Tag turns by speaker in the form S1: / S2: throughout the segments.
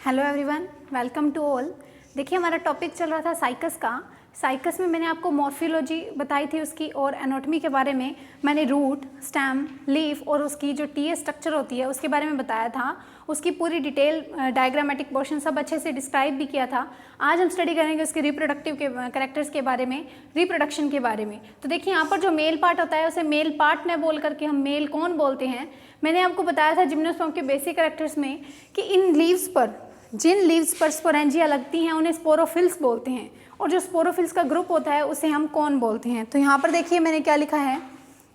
S1: Hello everyone, welcome to all. देखिए हमारा topic चल रहा था साइकस का। साइकस में मैंने आपको मॉर्फोलॉजी बताई थी उसकी और एनाटॉमी के बारे में मैंने रूट, स्टेम, लीफ और उसकी जो टीएस स्ट्रक्चर होती है उसके बारे में बताया था। उसकी पूरी डिटेल डायग्रामेटिक पोर्शन सब अच्छे से डिस्क्राइब भी किया था। आज हम स्टडी करेंगे उसके रिप्रोडक्टिव के कैरेक्टर्स के बारे में, रिप्रोडक्शन के बारे में। तो देखिए यहाँ पर जो मेल पार्ट होता है उसे मेल पार्ट ने बोल करके हम मेल कौन बोलते हैं। मैंने आपको बताया था जिम्नोस्पर्म के बेसिक कैरेक्टर्स में कि इन लीव्स पर, जिन लीव्स पर स्पोरेंजिया लगती हैं उन्हें स्पोरोफिल्स बोलते हैं, और जो स्पोरोफिल्स का ग्रुप होता है उसे हम कौन बोलते हैं। तो यहाँ पर देखिए मैंने क्या लिखा है,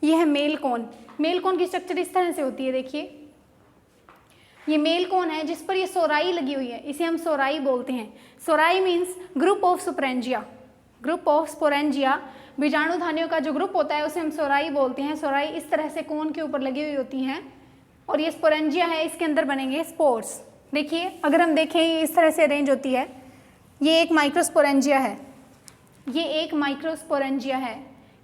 S1: ये है मेल कौन। मेल कौन की स्ट्रक्चर इस तरह से होती है। देखिए ये मेल कौन है जिस पर ये सोराई लगी हुई है, इसे हम सोराई बोलते हैं। Sori means group of sporangia, group of sporangia. बीजाणुधानियों का जो ग्रुप होता है उसे हम सोराई बोलते हैं। सोराई इस तरह से कोन के ऊपर लगी हुई होती हैं और ये स्पोरेंजिया है, इसके अंदर बनेंगे स्पोर्स। देखिए अगर हम देखें ये इस तरह से अरेंज होती है। ये एक माइक्रोस्पोरेंजिया है, ये एक माइक्रोस्पोरेंजिया है।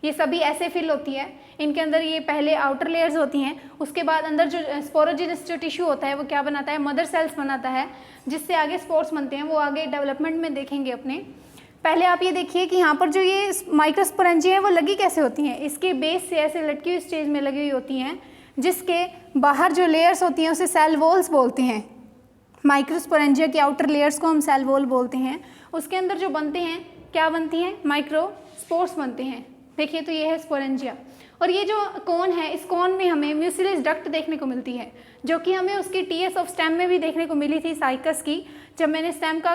S1: ये सभी ऐसे फिल होती है, इनके अंदर ये पहले आउटर लेयर्स होती हैं, उसके बाद अंदर जो स्पोरोजिनस जो टिश्यू होता है वो क्या बनाता है, मदर सेल्स बनाता है, जिससे आगे स्पोर्स बनते हैं। वो आगे डेवलपमेंट में देखेंगे अपने। पहले आप ये देखिए कि यहाँ पर जो ये माइक्रोस्पोरेंजिया है वो लगी कैसे होती हैं। इसके बेस से ऐसे लटकी हुई स्टेज में लगी हुई होती हैं, जिसके बाहर जो लेयर्स होती हैं उसे सेल वॉल्स बोलते हैं। माइक्रोस्पोरेंजिया की आउटर लेयर्स को हम सेल वॉल बोलते हैं। उसके अंदर जो बनते हैं क्या बनती हैं, माइक्रोस्पोर्स बनते हैं। देखिए तो ये है स्पोरेंजिया। और ये जो कोन है, इस कोन में हमें म्यूसिलस डक्ट देखने को मिलती है, जो कि हमें उसकी टीएस ऑफ स्टेम में भी देखने को मिली थी साइकस की। जब मैंने स्टेम का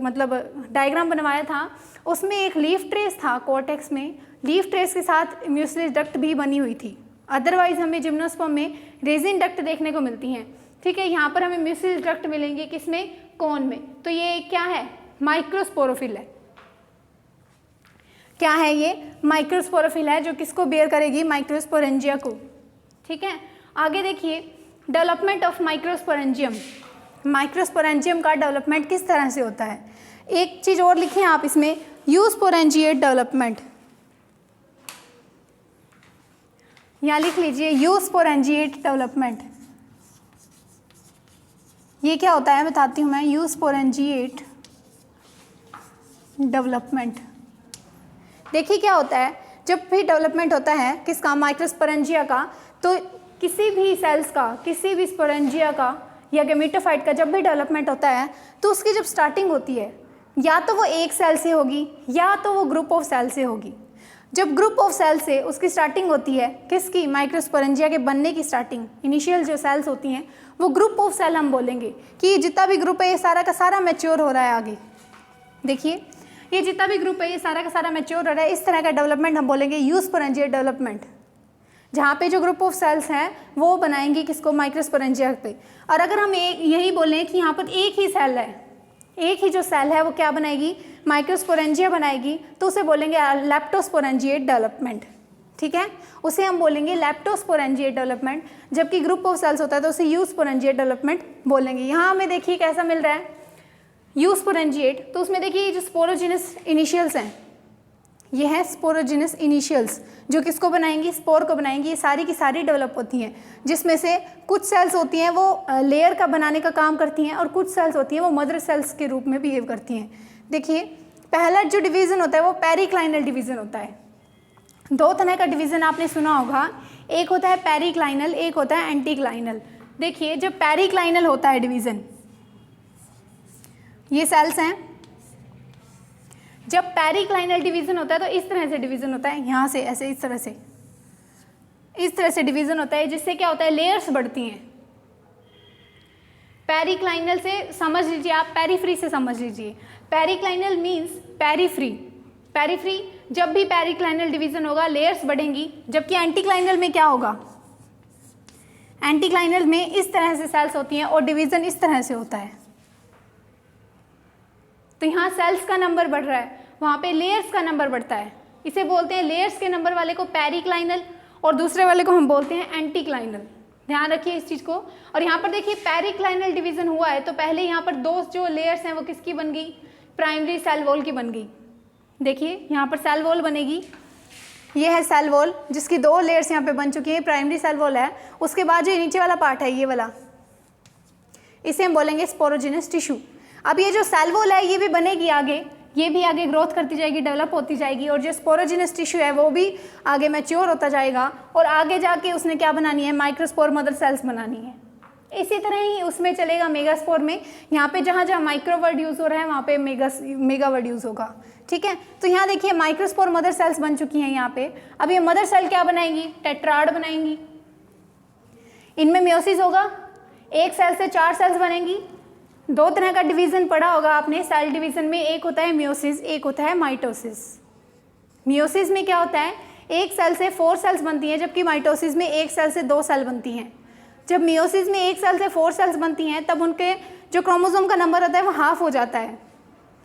S1: मतलब डायग्राम बनवाया था उसमें एक लीफ ट्रेस था कॉर्टेक्स में, लीफ ट्रेस के साथ म्यूसिलस डक्ट भी बनी हुई थी। अदरवाइज हमें जिम्नोस्पर्म में रेजिन डक्ट देखने को मिलती हैं। ठीक है, यहाँ पर हमें म्यूसिलस डक्ट मिलेंगे किसमें, कोन में। तो ये क्या है, माइक्रोस्पोरोफिल है। क्या है ये, माइक्रोस्पोरोफिल है, जो किसको बेयर करेगी, माइक्रोस्पोरेंजिया को। ठीक है, आगे देखिए डेवलपमेंट ऑफ माइक्रोस्पोरेंजियम। माइक्रोस्पोरेंजियम का डेवलपमेंट किस तरह से होता है। एक चीज़ और लिखें आप इसमें, यूस्पोरेंजिएट डेवलपमेंट। यहाँ लिख लीजिए यूस्पोरेंजिएट डेवलपमेंट। ये क्या होता है बताती हूँ मैं, यूस्पोरेंजिएट डेवलपमेंट। देखिए क्या होता है, जब भी डेवलपमेंट होता है किसका, माइक्रोस्पोरेंजिया का, तो किसी भी सेल्स का, किसी भी स्पोरेंजिया का या गैमेटोफाइट का जब भी डेवलपमेंट होता है तो उसकी जब स्टार्टिंग होती है या तो वो एक सेल से होगी या तो वो ग्रुप ऑफ सेल से होगी। जब ग्रुप ऑफ सेल से उसकी स्टार्टिंग होती है किसकी, माइक्रोस्पोरेंजिया के बनने की स्टार्टिंग, इनिशियल जो सेल्स होती हैं वो ग्रुप ऑफ सेल हम बोलेंगे कि जितना भी ग्रुप है ये सारा का सारा मैच्योर हो रहा है आगे। देखिए ये जितना भी ग्रुप है ये सारा का सारा मैच्योर हो रहा है, इस तरह का डेवलपमेंट हम बोलेंगे यूस्पोरेंजिएट डेवलपमेंट, जहाँ पे जो ग्रुप ऑफ सेल्स हैं वो बनाएंगे किसको, माइक्रोस्पोरेंजिया पे। और अगर हम यही बोलें कि यहाँ पर एक ही सेल है, एक ही जो सेल है वो क्या बनाएगी, माइक्रोस्पोरेंजिया बनाएगी, तो उसे बोलेंगे लेप्टोस्पोरेंजिएट डेवलपमेंट। ठीक है, उसे हम बोलेंगे लेप्टोस्पोरेंजिएट डेवलपमेंट। जबकि ग्रुप ऑफ सेल्स होता है तो उसे यूस्पोरेंजिएट डेवलपमेंट बोलेंगे। यहाँ हमें देखिए कैसा मिल रहा है यूस्पोरेंजिएट, तो उसमें देखिए ये जो स्पोरोजिनस इनिशियल्स हैं, ये है स्पोरोजिनस इनिशियल्स, जो किसको बनाएंगी, स्पोर को बनाएंगी। ये सारी की सारी डेवलप होती हैं, जिसमें से कुछ सेल्स होती हैं वो लेयर का बनाने का काम करती हैं और कुछ सेल्स होती हैं वो मदर सेल्स के रूप में बिहेव करती हैं। देखिए पहला जो डिवीज़न होता है वो पेरिक्लाइनल डिवीज़न होता है। दो तरह का डिवीज़न आपने सुना होगा, एक होता है पेरिक्लाइनल, एक होता है एंटीक्लाइनल। देखिए जब पेरिक्लाइनल होता है डिवीज़न, ये सेल्स हैं, जब पेरिक्लाइनल डिवीज़न होता है तो इस तरह से डिवीज़न होता है, यहाँ से ऐसे इस तरह से डिवीज़न होता है, जिससे क्या होता है, लेयर्स बढ़ती हैं। पेरिक्लाइनल से समझ लीजिए आप, पेरीफ्री से समझ लीजिए। Periclinal means periphery. पेरीफ्री, जब भी पेरिक्लाइनल डिवीज़न होगा लेयर्स बढ़ेंगी, जबकि एंटीक्लाइनल में क्या होगा, एंटीक्लाइनल में इस तरह से सेल्स होती हैं और डिवीज़न इस तरह से होता है। तो यहाँ सेल्स का नंबर बढ़ रहा है, वहाँ पे लेयर्स का नंबर बढ़ता है। इसे बोलते हैं, लेयर्स के नंबर वाले को पेरिक्लाइनल और दूसरे वाले को हम बोलते हैं एंटीक्लाइनल। ध्यान रखिए इस चीज़ को। और यहाँ पर देखिए पेरिक्लाइनल डिवीज़न हुआ है तो पहले यहाँ पर दो जो लेयर्स हैं वो किसकी बन गई, प्राइमरी सेल वॉल की बन गई। देखिए यहाँ पर सेल वॉल बनेगी, ये है सेल वॉल जिसकी दो लेयर्स यहाँ पे बन चुकी हैं, प्राइमरी सेल वॉल है। उसके बाद जो नीचे वाला पार्ट है ये वाला, इसे हम बोलेंगे स्पोरोजिनस टिश्यू। अब ये जो सेल वॉल है ये भी बनेगी आगे, ये भी आगे ग्रोथ करती जाएगी, डेवलप होती जाएगी, और जो स्पोरोजिनस टिश्यू है वो भी आगे मैच्योर होता जाएगा, और आगे जाके उसने क्या बनानी है, माइक्रोस्पोर मदर सेल्स बनानी है। इसी तरह ही उसमें चलेगा मेगास्पोर में, यहाँ पे जहाँ जहाँ माइक्रो वर्ड यूज़ हो रहा है वहाँ पे मेगा वर्ड यूज़ होगा, ठीक है। तो यहाँ देखिए माइक्रोस्पोर मदर सेल्स बन चुकी हैं यहाँ पे। अब ये मदर सेल क्या बनाएंगी, टेट्राड बनाएंगी। इनमें मियोसिस होगा, एक सेल से 4 सेल्स बनेंगी। 2 तरह का डिवीज़न पढ़ा होगा आपने सेल डिवीज़न में, एक होता है मियोसिस, एक होता है माइटोसिस। मियोसिस में क्या होता है, एक सेल से 4 सेल्स बनती हैं, जबकि माइटोसिस में एक सेल से 2 सेल बनती हैं। जब मियोसिस में एक सेल से 4 सेल्स बनती हैं तब उनके जो क्रोमोसोम का नंबर होता है वो हाफ हो जाता है,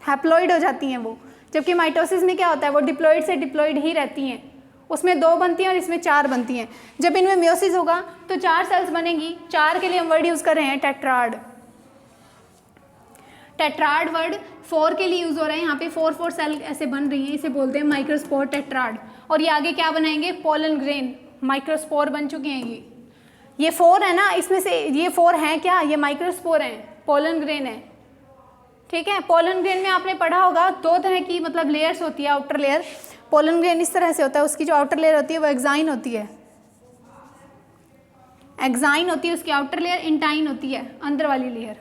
S1: हैप्लॉइड हो जाती हैं वो। जबकि माइटोसिस में क्या होता है, वो डिप्लॉइड से डिप्लॉइड ही रहती हैं, उसमें 2 बनती हैं और इसमें 4 बनती हैं। जब इनमें मियोसिस होगा तो 4 सेल्स बनेंगी, 4 के लिए हम वर्ड यूज़ कर रहे हैं टेट्राड। टेट्राड वर्ड 4 के लिए यूज़ हो रहा है, यहाँ पे 4 सेल ऐसे बन रही हैं, इसे बोलते हैं माइक्रोस्पोर टेट्राड। और ये आगे क्या बनाएंगे, पोलन ग्रेन, माइक्रोस्पोर बन चुके हैं। ये 4 है ना, इसमें से ये 4 हैं क्या, ये माइक्रोस्पोर हैं, पोलन ग्रेन है, ठीक है। पोलन ग्रेन में आपने पढ़ा होगा 2 तरह की मतलब लेयर्स होती है, आउटर लेयर। पोलन ग्रेन इस तरह से होता है, उसकी जो आउटर लेयर होती है वो एक्साइन होती है, एक्साइन होती है उसकी आउटर लेयर, इंटाइन होती है अंदर वाली लेयर,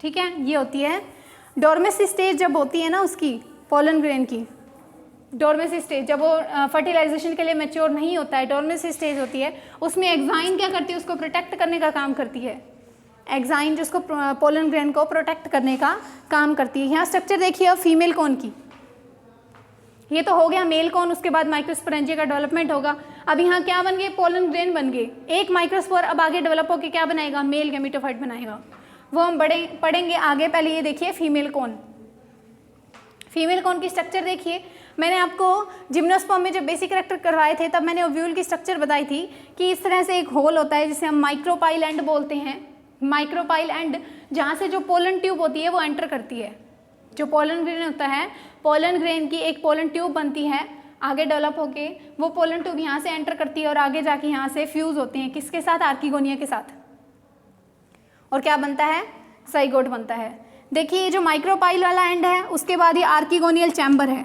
S1: ठीक है। ये होती है डोर्मेस स्टेज जब होती है ना उसकी, पोलन ग्रेन की डोर्मेस स्टेज, जब वो फर्टिलाइजेशन के लिए मैच्योर नहीं होता है, डोर्मेस स्टेज होती है, उसमें एक्साइन क्या करती है, उसको प्रोटेक्ट करने का काम करती है। एक्साइन जिसको पोलन ग्रेन को प्रोटेक्ट करने का काम करती है। यहाँ स्ट्रक्चर देखिए अब फीमेल कॉन की, ये तो हो गया मेल कॉन, उसके बाद माइक्रोस्पोरेंजिया का डेवलपमेंट होगा। अब यहाँ क्या बन गए, पोलन ग्रेन बन गए, एक माइक्रोस्पोर अब आगे डेवलप होकर क्या बनाएगा, मेल गैमेटोफाइट बनाएगा, वो हम पढ़ेंगे आगे। पहले ये देखिए फीमेल कॉन। फीमेल कॉन की स्ट्रक्चर देखिए, मैंने आपको जिम्नोस्पर्म में जब बेसिक कैरेक्टर करवाए थे तब मैंने ओव्यूल की स्ट्रक्चर बताई थी कि इस तरह से एक होल होता है जिसे हम माइक्रोपाइल एंड बोलते हैं। माइक्रोपाइल एंड जहाँ से जो पोलन ट्यूब होती है वो एंटर करती है। जो पोलन ग्रेन होता है, पोलन ग्रेन की एक पोलन ट्यूब बनती है, आगे डेवलप होके वो पोलन ट्यूब यहाँ से एंटर करती है और आगे जाके यहाँ से फ्यूज़ होते हैं किसके साथ, आर्किगोनिया के साथ, और क्या बनता है, साइगोट बनता है। देखिए ये जो माइक्रोपाइल वाला एंड है उसके बाद ये आर्किगोनियल चैम्बर है,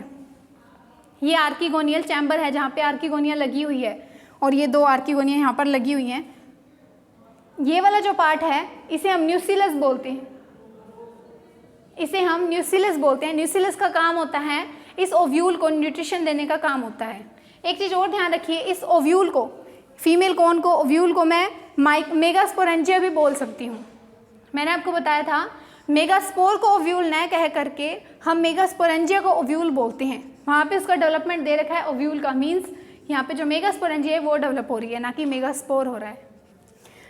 S1: ये आर्किगोनियल चैम्बर है जहाँ पे आर्किगोनिया लगी हुई है, और ये 2 आर्किगोनिया यहाँ पर लगी हुई हैं। ये वाला जो पार्ट है इसे हम न्यूसिलस बोलते हैं, इसे हम न्यूसिलस बोलते हैं। न्यूसिलस का काम होता है इस ओव्यूल को न्यूट्रिशन देने का काम होता है। एक चीज़ और ध्यान रखिए, इस ओव्यूल को, फीमेल कॉन को, ओव्यूल को मैं मेगास्पोरेंजिया भी बोल सकती हूँ। मैंने आपको बताया था मेगास्पोर को ओव्यूल न कह करके हम मेगास्पोरेंजिया को ओव्यूल बोलते हैं। वहाँ पे उसका डेवलपमेंट दे रखा है ओव्यूल का, मीन्स यहाँ पे जो मेगास्पोरेंजिया है वो डेवलप हो रही है, ना कि मेगास्पोर हो रहा है।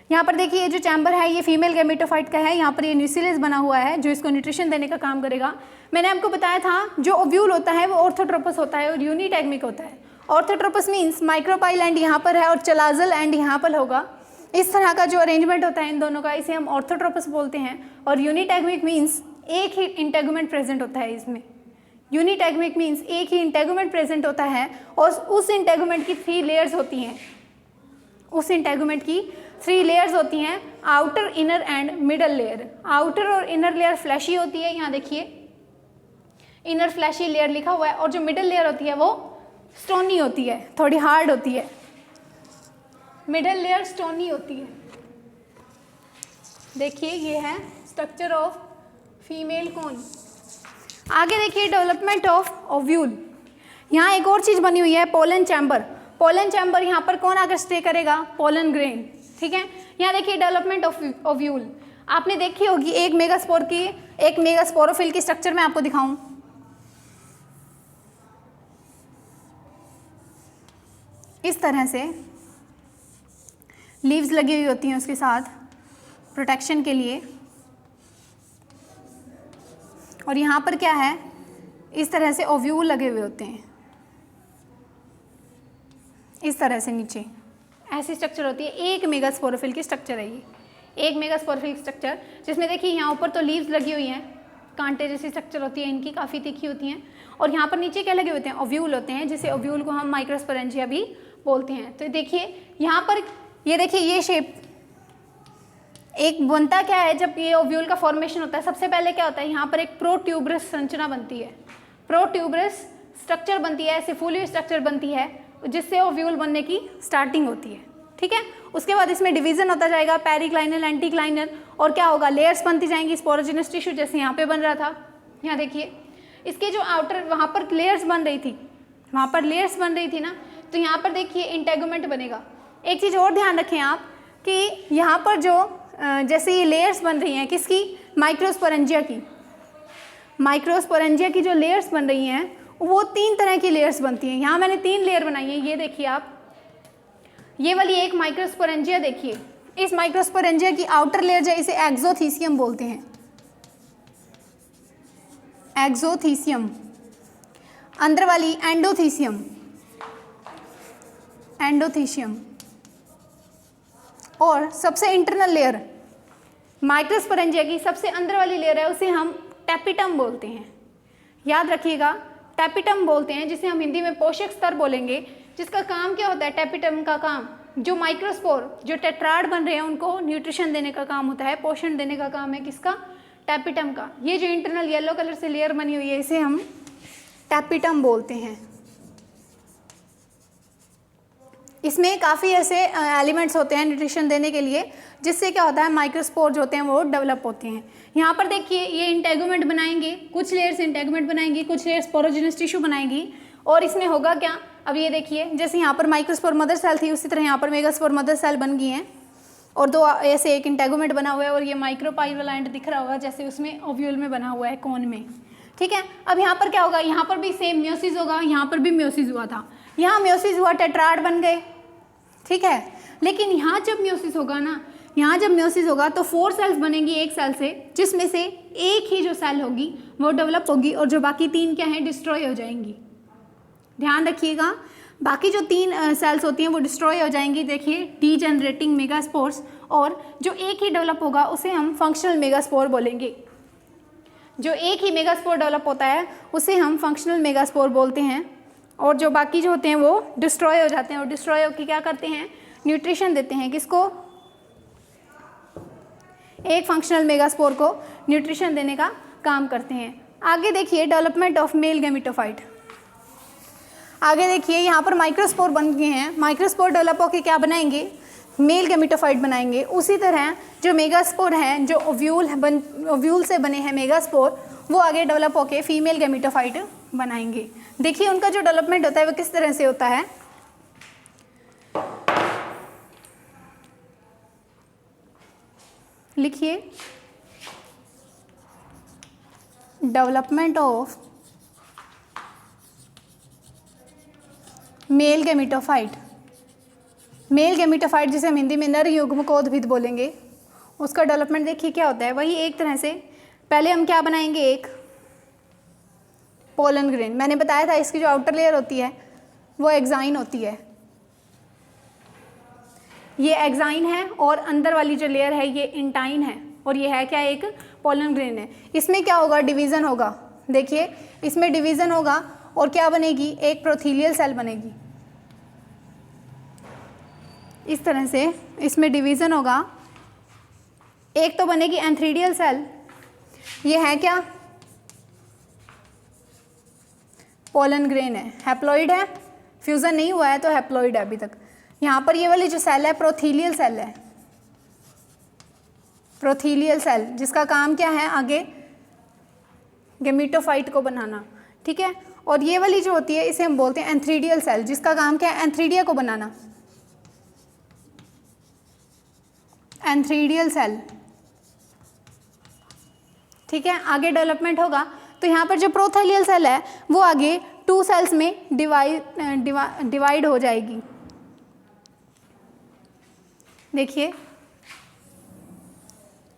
S1: यहाँ पर देखिए ये जो चैम्बर है ये फीमेल गैमेटोफाइट का है, यहाँ पर ये न्यूसिलस बना हुआ है जो इसको न्यूट्रिशन देने का काम करेगा। मैंने आपको बताया था जो ओव्यूल होता है वो ऑर्थोट्रोपस होता है और यूनिटैग्मिक होता है। ऑर्थोट्रोपस मीन्स माइक्रोपाइल एंड यहाँ पर है और चलाजल एंड यहाँ पर होगा। इस तरह का जो अरेंजमेंट होता है इन दोनों का, इसे हम ऑर्थोट्रोपस बोलते हैं। और यूनिटैग्मिक मीन्स एक ही इंटेगुमेंट प्रेजेंट होता है इसमें। यूनिटैग्मिक मीन्स एक ही इंटेगुमेंट प्रेजेंट होता है और उस इंटेगुमेंट की 3 लेयर्स होती हैं। उस इंटेगुमेंट की 3 लेयर्स होती हैं, outer, inner and middle layer. Outer और इनर लेयर फ्लैशी होती है, यहाँ देखिए इनर फ्लैशी लेयर लिखा हुआ है, और जो मिडल लेयर होती है वो स्टोनी होती है, थोड़ी हार्ड होती है। मिडल लेयर स्टोनी होती है। देखिए ये है स्ट्रक्चर ऑफ फीमेल कॉन। आगे देखिए डेवलपमेंट ऑफ ओव्यूल। यहाँ एक और चीज़ बनी हुई है, पोलन चैम्बर। पोलन चैम्बर यहाँ पर कौन आकर स्टे करेगा, पोलन ग्रेन, ठीक है। यहाँ देखिए डेवलपमेंट ऑफ ओव्यूल आपने देखी होगी। एक मेगास्पोरोफिल की स्ट्रक्चर मैं आपको दिखाऊं। इस तरह से लीव्स लगी हुई होती हैं उसके साथ प्रोटेक्शन के लिए, और यहाँ पर क्या है, इस तरह से ओव्यूल लगे हुए होते हैं, इस तरह से नीचे ऐसी स्ट्रक्चर होती है। एक मेगास्पोरोफिल की स्ट्रक्चर है ये, एक मेगास्पोरोफिल की स्ट्रक्चर, जिसमें देखिए यहाँ ऊपर तो लीव्स लगी हुई हैं, कांटे जैसी स्ट्रक्चर होती है इनकी, काफ़ी तीखी होती हैं, और यहाँ पर नीचे क्या लगे होते हैं, ओव्यूल होते हैं, जिसे ओव्यूल को हम माइक्रोस्पोरेंजिया भी बोलते हैं। तो देखिए यहाँ पर ये देखिए ये शेप, एक बनता क्या है जब ये ओव्यूल का फॉर्मेशन होता है, सबसे पहले क्या होता है, यहाँ पर एक प्रोट्यूबरस संरचना बनती है, प्रोट्यूबरस स्ट्रक्चर बनती है, ऐसे फूली हुई स्ट्रक्चर बनती है जिससे ओव्यूल बनने की स्टार्टिंग होती है। ठीक है, उसके बाद इसमें डिवीजन होता जाएगा, पेरिक्लाइनल, एंटीक्लाइनल, और क्या होगा, लेयर्स बनती जाएंगी स्पोरोजिनस टिश्यू, जैसे यहाँ पे बन रहा था। यहाँ देखिए इसके जो आउटर वहाँ पर लेयर्स बन रही थी, वहाँ पर लेयर्स बन रही थी ना, तो यहाँ पर देखिए इंटेगुमेंट बनेगा। एक चीज़ और ध्यान रखें आप कि यहाँ पर जो जैसे ये लेयर्स बन रही हैं किसकी, माइक्रोस्पोरेंजिया की, माइक्रोस्पोरेंजिया की जो लेयर्स बन रही हैं वो 3 तरह की लेयर्स बनती हैं। यहाँ मैंने 3 लेयर बनाई है, ये देखिए आप, ये वाली एक माइक्रोस्पोरेंजिया देखिए, इस माइक्रोस्पोरेंजिया की आउटर लेयर जो इसे एक्सोथीसियम बोलते हैं, एक्सोथीसियम, अंदर वाली एंडोथीसियम, एंडोथीसियम, और सबसे इंटरनल लेयर माइक्रोस्पोरेंजिया की सबसे अंदर वाली लेयर है उसे हम टैपिटम बोलते हैं। याद रखिएगा, टैपिटम बोलते हैं, जिसे हम हिंदी में पोषक स्तर बोलेंगे, जिसका काम क्या होता है, टैपिटम का काम, जो माइक्रोस्पोर जो टेट्राड बन रहे हैं उनको न्यूट्रिशन देने का काम होता है, पोषण देने का काम है किसका, टैपिटम का। ये जो इंटरनल येलो कलर से लेयर बनी हुई है इसे हम टैपिटम बोलते हैं। इसमें काफ़ी ऐसे एलिमेंट्स होते हैं न्यूट्रिशन देने के लिए, जिससे क्या होता है, माइक्रोस्पोर जो होते हैं वो डेवलप होते हैं। यहाँ पर देखिए ये इंटेगुमेंट बनाएंगे, कुछ लेयर्स इंटेगुमेंट बनाएंगी, कुछ लेयर्स स्पोरोजिनस टिश्यू बनाएंगी, और इसमें होगा क्या, अब ये देखिए जैसे यहाँ पर माइक्रोस्पोर मदर सेल थी उसी तरह यहाँ पर मेगास्पोर मदर सेल बन गई हैं, और 2 ऐसे एक इंटेगुमेंट बना हुआ है, और ये माइक्रोपाइलल एंड दिख रहा होगा जैसे उसमें ओव्यूल में बना हुआ है कोन में। ठीक है, अब यहाँ पर क्या होगा, यहाँ पर भी सेम म्योसिस होगा, यहाँ पर भी म्योसिस हुआ था, यहाँ म्योसिस हुआ, टेट्राड बन गए। ठीक है, लेकिन यहाँ जब म्योसिस होगा ना, यहाँ जब म्योसिस होगा तो 4 सेल्स बनेंगी एक सेल से, जिसमें से एक ही जो सेल होगी वो डेवलप होगी, और जो बाकी 3 क्या हैं, डिस्ट्रॉय हो जाएंगी। ध्यान रखिएगा, बाकी जो 3 सेल्स होती हैं वो डिस्ट्रॉय हो जाएंगी। देखिए डीजेनरेटिंग मेगास्पोर्स, और जो एक ही डेवलप होगा उसे हम फंक्शनल मेगास्पोर बोलेंगे। जो एक ही मेगास्पोर डेवलप होता है उसे हम फंक्शनल मेगास्पोर बोलते हैं, और जो बाकी जो होते हैं वो डिस्ट्रॉय हो जाते हैं, और डिस्ट्रॉय होकर क्या करते हैं, न्यूट्रिशन देते हैं किसको, एक फंक्शनल मेगास्पोर को न्यूट्रिशन देने का काम करते हैं। आगे देखिए डेवलपमेंट ऑफ मेल गैमेटोफाइट। आगे देखिए यहाँ पर माइक्रोस्पोर बन गए हैं, माइक्रोस्पोर डेवलप होकर क्या बनाएंगे, मेल गैमेटोफाइट बनाएंगे। उसी तरह जो मेगास्पोर हैं, जो ओव्यूल से बने हैं मेगास्पोर, वो आगे डेवलप होकर फीमेल गैमेटोफाइट बनाएंगे। देखिए उनका जो डेवलपमेंट होता है वो किस तरह से होता है, लिखिए, development of male gametophyte. Male gametophyte जिसे हम हिंदी में नर युग्मकोद्भिद बोलेंगे, उसका डेवलपमेंट देखिए क्या होता है, वही एक तरह से पहले हम क्या बनाएंगे, एक पोलन ग्रेन। मैंने बताया था इसकी जो आउटर लेयर होती है वो एक्साइन होती है, ये एक्साइन है, और अंदर वाली जो लेयर है ये इंटाइन है, और ये है क्या, एक पोलन ग्रेन है। इसमें क्या होगा, डिवीज़न होगा। देखिए इसमें डिवीज़न होगा, और क्या बनेगी, एक प्रोथीलियल सेल बनेगी। इस तरह से इसमें डिवीज़न होगा, एक तो बनेगी एंथ्रीडियल सेल, ये है क्या, पोलन ग्रेन है, हैप्लॉइड है, फ्यूज़न नहीं हुआ है तो हैप्लॉइड है अभी तक। यहाँ पर ये वाली जो सेल है प्रोथीलियल सेल है, प्रोथीलियल सेल, जिसका काम क्या है, आगे गैमेटोफाइट को बनाना। ठीक है, और ये वाली जो होती है इसे हम बोलते हैं एंथ्रीडियल सेल, जिसका काम क्या है, एंथ्रीडिया को बनाना, एंथ्रीडियल सेल। ठीक है, आगे डेवलपमेंट होगा तो यहाँ पर जो प्रोथेलियल सेल है वो आगे 2 सेल्स में डिवाइड हो जाएगी। देखिए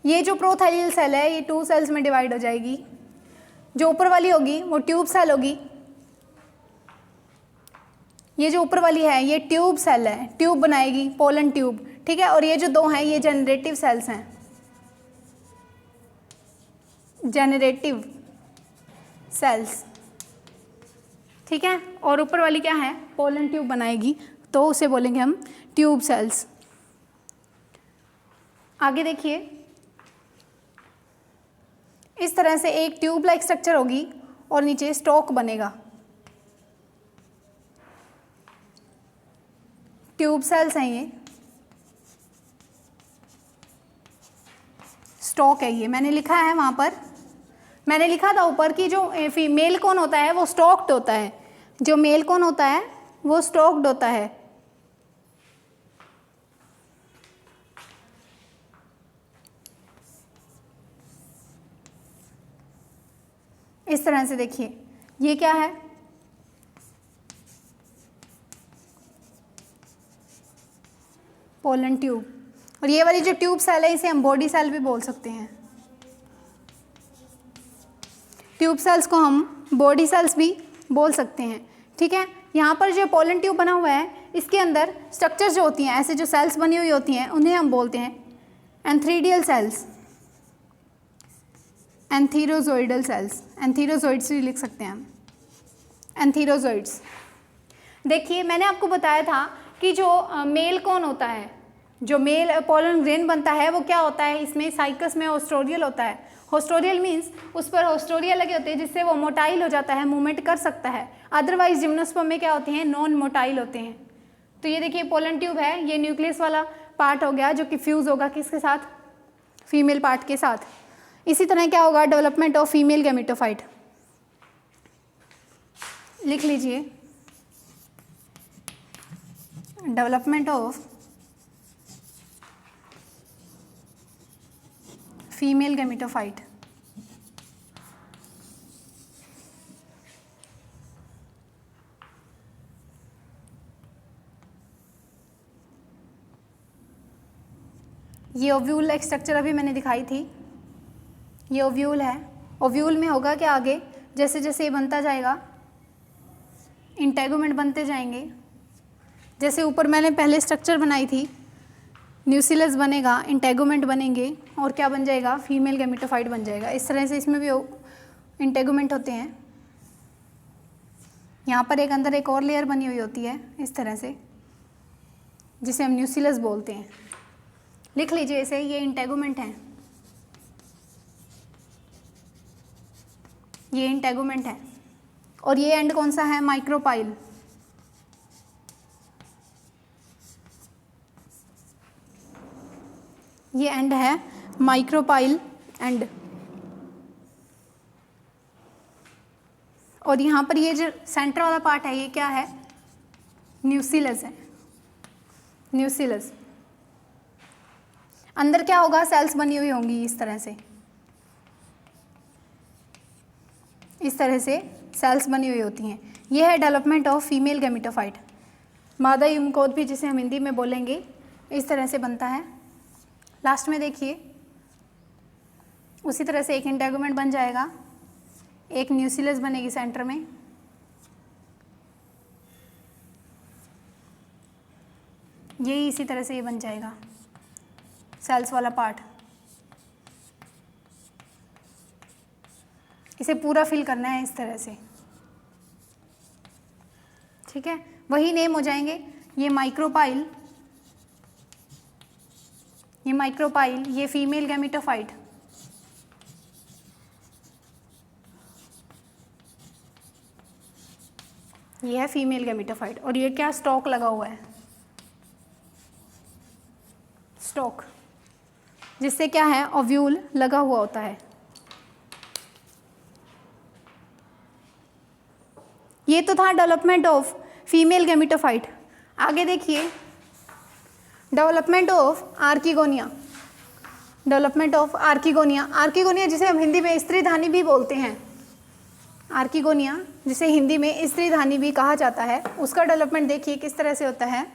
S1: ये जो प्रोथेलियल सेल है ये 2 सेल्स में डिवाइड हो जाएगी। जो ऊपर वाली होगी वो ट्यूब सेल होगी, ये जो ऊपर वाली है ये ट्यूब सेल है, ट्यूब बनाएगी, पोलन ट्यूब। ठीक है, और ये जो 2 हैं ये जनरेटिव सेल्स हैं, जनरेटिव सेल्स। ठीक है, और ऊपर वाली क्या है, पोलन ट्यूब बनाएगी, तो उसे बोलेंगे हम ट्यूब सेल्स। आगे देखिए, इस तरह से एक ट्यूब लाइक स्ट्रक्चर होगी और नीचे स्टॉक बनेगा। ट्यूब सेल्स हैं ये, स्टॉक है ये, मैंने लिखा है वहाँ पर, मैंने लिखा था ऊपर कि जो फीमेल कौन होता है वो स्टॉक्ड होता है, जो मेल कौन होता है वो स्टॉक्ड होता है। इस तरह से देखिए, ये क्या है, पोलन ट्यूब, और ये वाली जो ट्यूब सेल है इसे हम बॉडी सेल भी बोल सकते हैं। ट्यूब सेल्स को हम बॉडी सेल्स भी बोल सकते हैं, ठीक है। यहाँ पर जो पोलन ट्यूब बना हुआ है इसके अंदर स्ट्रक्चर्स जो होती हैं, ऐसे जो सेल्स बनी हुई होती हैं उन्हें हम बोलते हैं एंथ्रीडियल सेल्स, एंथीरोजोइडल सेल्स, एंथीरोजोइड्स भी लिख सकते हैं हम, एंथीरोजोइड्स। देखिए मैंने आपको बताया था कि जो मेल कौन होता है, जो मेल पोलन ग्रेन बनता है वो क्या होता है, इसमें साइकस में होस्टोरियल होता है। होस्टोरियल मीन्स उस पर होस्टोरिया लगे होते हैं जिससे वो मोटाइल हो जाता है, मूवमेंट कर सकता है। अदरवाइज जिम्नोस्पर्म में क्या होते हैं, नॉन मोटाइल होते हैं। तो ये देखिए पोलन ट्यूब है, ये न्यूक्लियस वाला पार्ट हो गया जो कि फ्यूज होगा किसके साथ, फीमेल पार्ट के साथ। इसी तरह क्या होगा, डेवलपमेंट ऑफ फीमेल गैमेटोफाइट, लिख लीजिए, डेवलपमेंट ऑफ फीमेल गैमेटोफाइट। ये ओव्यूल लाइक स्ट्रक्चर अभी मैंने दिखाई थी, ये ओव्यूल है। ओव्यूल में होगा क्या आगे, जैसे जैसे ये बनता जाएगा इंटेगुमेंट बनते जाएंगे। जैसे ऊपर मैंने पहले स्ट्रक्चर बनाई थी, न्यूसिलस बनेगा, इंटेगुमेंट बनेंगे और क्या बन जाएगा, फीमेल गैमेटोफाइट बन जाएगा। इस तरह से इसमें भी इंटेगुमेंट होते हैं। यहाँ पर एक अंदर एक और लेयर बनी हुई होती है इस तरह से, जिसे हम न्यूसिलस बोलते हैं। लिख लीजिए इसे, ये इंटेगुमेंट है, ये इंटेगुमेंट है। और ये एंड कौन सा है, माइक्रोपाइल। ये एंड है माइक्रोपाइल एंड। और यहाँ पर ये जो सेंटर वाला पार्ट है ये क्या है, न्यूसिलस है, न्यूसिलस। अंदर क्या होगा, सेल्स बनी हुई होंगी इस तरह से, इस तरह से सेल्स बनी हुई होती हैं। यह है डेवलपमेंट ऑफ फीमेल गैमेटोफाइट। मादा यूनिकोड भी जिसे हम हिंदी में बोलेंगे, इस तरह से बनता है। लास्ट में देखिए उसी तरह से एक इंटेगुमेंट बन जाएगा, एक न्यूसिलस बनेगी सेंटर में, यही इसी तरह से ये बन जाएगा सेल्स वाला पार्ट। इसे पूरा फिल करना है इस तरह से, ठीक है। वही नेम हो जाएंगे, ये माइक्रोपाइल, ये माइक्रोपाइल, ये फीमेल गैमेटोफाइट, ये है फीमेल गैमेटोफाइट। और ये क्या, स्टॉक लगा हुआ है, स्टॉक, जिससे क्या है, ओव्यूल लगा हुआ होता है। ये तो था डेवलपमेंट ऑफ फीमेल गैमेटोफाइट। आगे देखिए development of archegonia, development of archegonia. Archegonia जिसे हम हिंदी में स्त्रीधानी भी बोलते हैं, आर्किगोनिया जिसे हिंदी में स्त्रीधानी भी कहा जाता है, उसका डेवलपमेंट देखिए किस तरह से होता है।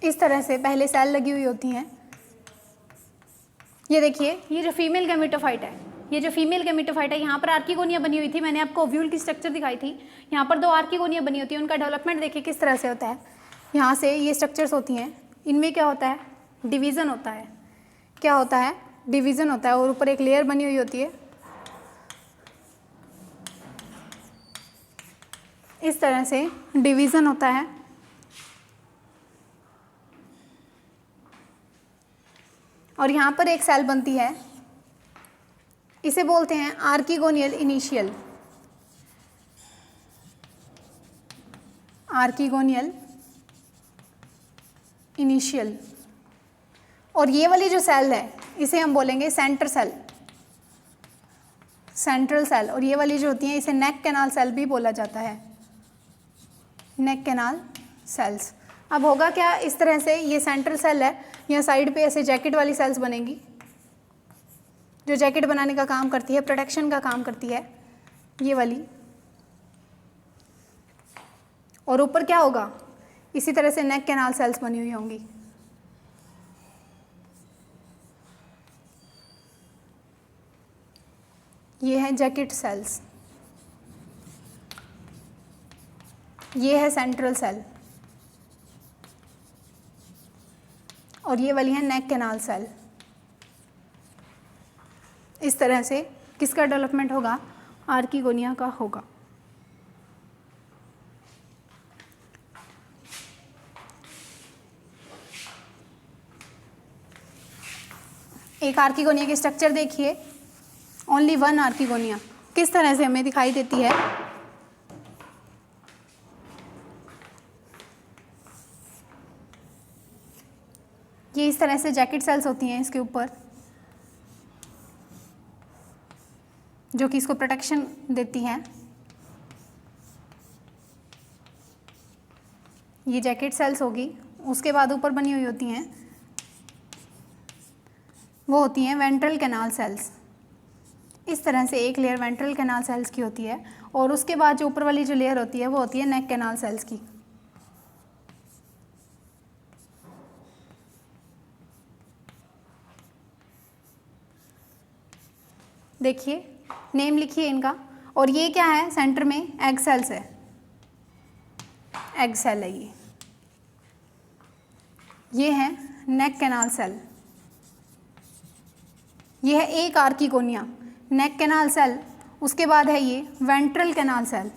S1: इस तरह से पहले सेल लगी हुई होती हैं। ये देखिए, ये जो फीमेल गैमेटोफाइट है ये जो फीमेल गेमेटोफाइट है, यहाँ पर आर्किगोनिया बनी हुई थी, मैंने आपको ओव्यूल की स्ट्रक्चर दिखाई थी, यहाँ पर 2 आर्किगोनिया बनी होती है, उनका डेवलपमेंट देखिए किस तरह से होता है। यहाँ से ये स्ट्रक्चर्स होती हैं, इनमें क्या होता है, डिवीज़न होता है। क्या होता है, डिवीज़न होता है, और ऊपर एक लेयर बनी हुई होती है इस तरह से, डिवीज़न होता है। और यहाँ पर एक सेल बनती है, इसे बोलते हैं आर्किगोनियल इनिशियल, आर्किगोनियल इनिशियल। और ये वाली जो सेल है इसे हम बोलेंगे सेंटर सेल, सेंट्रल सेल। और ये वाली जो होती है इसे नेक कैनाल सेल भी बोला जाता है, नेक कैनाल सेल्स। अब होगा क्या, इस तरह से ये सेंट्रल सेल है, यहाँ साइड पे ऐसे जैकेट वाली सेल्स बनेंगी जो जैकेट बनाने का काम करती है, प्रोटेक्शन का काम करती है, ये वाली। और ऊपर क्या होगा, इसी तरह से नेक कैनाल सेल्स बनी हुई होंगी। ये है जैकेट सेल्स, ये है सेंट्रल सेल, और ये वाली है नेक कैनाल सेल। इस तरह से किसका डेवलपमेंट होगा, आर्किगोनिया का होगा। एक आर्किगोनिया की स्ट्रक्चर देखिए, ओनली 1 आर्किगोनिया किस तरह से हमें दिखाई देती है। ये इस तरह से जैकेट सेल्स होती हैं इसके ऊपर, जो कि इसको प्रोटेक्शन देती हैं। ये जैकेट सेल्स होगी, उसके बाद ऊपर बनी हुई होती हैं, वो होती हैं वेंट्रल कैनाल सेल्स। इस तरह से एक लेयर वेंट्रल कैनाल सेल्स की होती है, और उसके बाद जो ऊपर वाली जो लेयर होती है वो होती है नेक कैनाल सेल्स की। देखिए, नेम लिखिए इनका। और ये क्या है, सेंटर में एग सेल्स है, एग सेल है ये है नेक कैनाल सेल। ये है एक आर्किगोनिया, नेक कैनाल सेल, उसके बाद है ये ventral canal cell,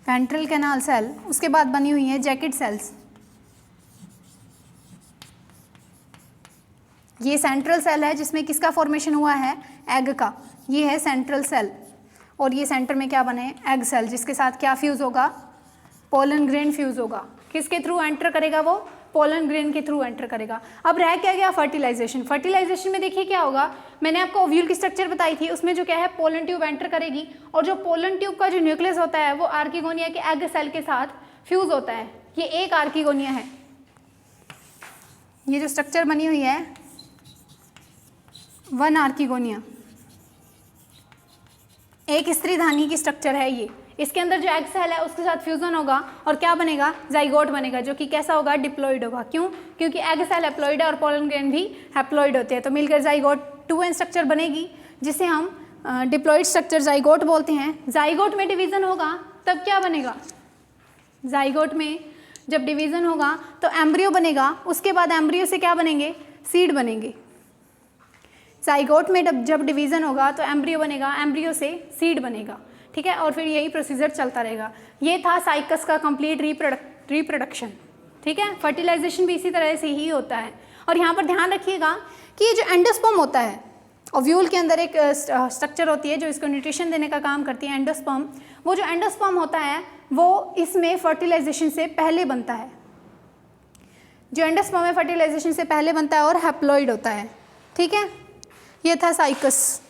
S1: ventral canal cell, उसके बाद बनी हुई है जैकेट सेल्स। ये सेंट्रल सेल है जिसमें किसका फॉर्मेशन हुआ है, एग का, ये है सेंट्रल सेल। और ये सेंटर में क्या बने, एग सेल, जिसके साथ क्या फ्यूज़ होगा, पोलन ग्रेन फ्यूज़ होगा। किसके थ्रू एंटर करेगा वो, पोलन ग्रेन के थ्रू एंटर करेगा। अब रह क्या गया, फर्टिलाइजेशन। फर्टिलाइजेशन में देखिए क्या होगा, मैंने आपको ओव्यूल की स्ट्रक्चर बताई थी, उसमें जो क्या है, पोलन ट्यूब एंटर करेगी, और जो पोलन ट्यूब का जो न्यूक्लियस होता है वो आर्किगोनिया के एग सेल के साथ फ्यूज़ होता है। ये एक आर्किगोनिया है, ये जो स्ट्रक्चर बनी हुई है 1 आर्किगोनिया, एक स्त्रीधानी की स्ट्रक्चर है ये। इसके अंदर जो एग सेल है उसके साथ फ्यूजन होगा और क्या बनेगा, जाइगोट बनेगा, जो कि कैसा होगा, डिप्लॉइड होगा। क्यों, क्योंकि एग सेल हैप्लॉइड है और पोलन ग्रेन भी हैप्लॉइड होते हैं, तो मिलकर जाइगोट 2n स्ट्रक्चर बनेगी, जिसे हम डिप्लॉइड स्ट्रक्चर जाइगोट बोलते हैं। जाइगोट में डिवीज़न होगा तब क्या बनेगा, जाइगोट में जब डिवीज़न होगा तो एम्ब्रियो बनेगा, उसके बाद एम्ब्रियो से क्या बनेंगे, सीड बनेंगे। जाइगोट में जब डिवीज़न होगा तो एम्ब्रियो बनेगा, एम्ब्रियो से सीड बनेगा, ठीक है, और फिर यही प्रोसीजर चलता रहेगा। ये था साइकस का कंप्लीट रिप्रोडक्शन, ठीक है। फर्टिलाइजेशन भी इसी तरह से ही होता है। और यहाँ पर ध्यान रखिएगा कि ये जो एंडोस्पर्म होता है, ओव्यूल के अंदर एक स्ट्रक्चर होती है जो इसको न्यूट्रिशन देने का काम करती है, एंडोस्पर्म। वो जो एंडोस्पर्म होता है वो इसमें फर्टिलाइजेशन से पहले बनता है, जो एंडोस्पर्म है फर्टिलाइजेशन से पहले बनता है और हैप्लॉइड होता है, ठीक है। ये था साइकस।